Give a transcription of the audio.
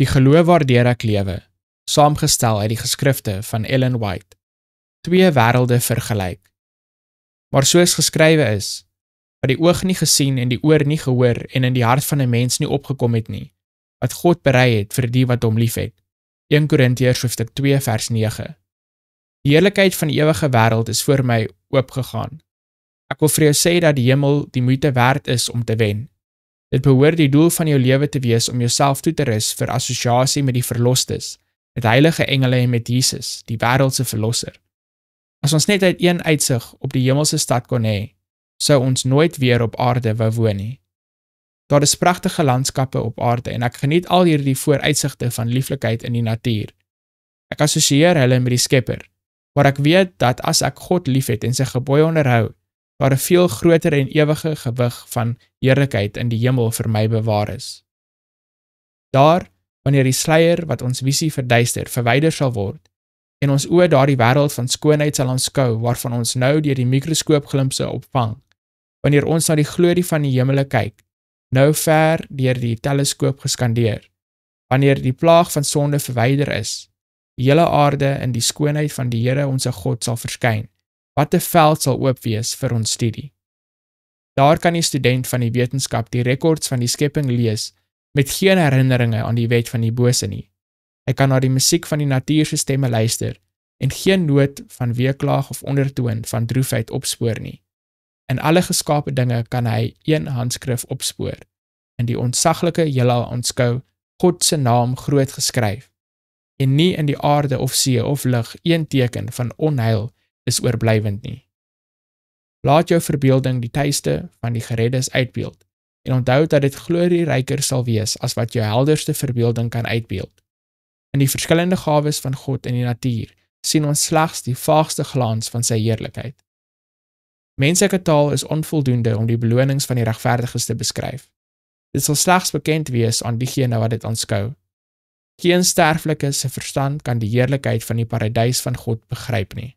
Die geloof waardeur ek lewe, saamgestel uit die geskrifte van Ellen White, 2 wêrelde vergelyk. Maar soos geskrywe is, wat die oog nie gesien en die oor nie gehoor en in die hart van 'n mens nie opgekom het nie, wat God berei het vir die wat hom liefhet. 1 Korintiërs hoofstuk 2 vers 9. Die heerlikheid van die ewige wêreld is voor my oopgegaan. Ek wil vir jou sê dat die hemel die moeite werd is om te wen. Dit behoort die doel van jou lewe te wees om jouself toe te rus vir assosiasie met die verlostes, met heilige engele en met Jesus, die wêreldse verlosser. As ons net uit een uitsig op die hemelse stad kon hê, sou ons nooit weer op aarde wou woon nie. Daar is pragtige landskappe op aarde en ek geniet al hierdie vooruitsigte van lieflikheid in die natuur. Ek assosieer hulle met die Skepper, maar ek weet dat as ek God liefhet en sy gebooie onderhou, daar 'n veel groter en ewige gewig van heerlikheid in die hemel vir my bewaar is. Daar, wanneer die sluier wat ons visie verduister, verwyder sal word, en ons oë daardie wêreld van skoonheid sal aanskou, waarvan ons nou deur die mikroskoopglimpse opvang, wanneer ons na die glorie van die hemele kyk, nou ver deur die teleskoop geskandeer, wanneer die plaag van sonde verwyder is, die hele aarde in die skoonheid van die Here onse God sal verskyn, wat 'n veld sal oop wees vir ons studie. Daar kan die student van die wetenskap die rekords van die skepping lees, met geen herinneringe aan die wet van die bose nie. Hy kan na die musiek van die natuur se stemme luister, en geen noot van weeklaag of ondertoon van droefheid opspoor nie. In alle geskape dinge kan hy een handskrif opspoor, en die ontsaglike heelal aanskou, God se naam groot geskryf, en nie in die aarde of see of lug een teken van onheil is oorblywend nie. Laat jou verbeelding die tuiste van die gereddes uitbeeld, en onthou dat dit glorieryker sal wees as wat jou helderste verbeelding kan uitbeeld. In die verskillende gawes van God in die natuur sien ons slegs die vaagste glans van sy heerlikheid. Menslike taal is onvoldoende om die belonings van die regverdiges te beskryf. Dit sal slegs bekend wees aan diegene wat dit aanskou. Geen sterflike se verstand kan die heerlikheid van die paradys van God begryp nie.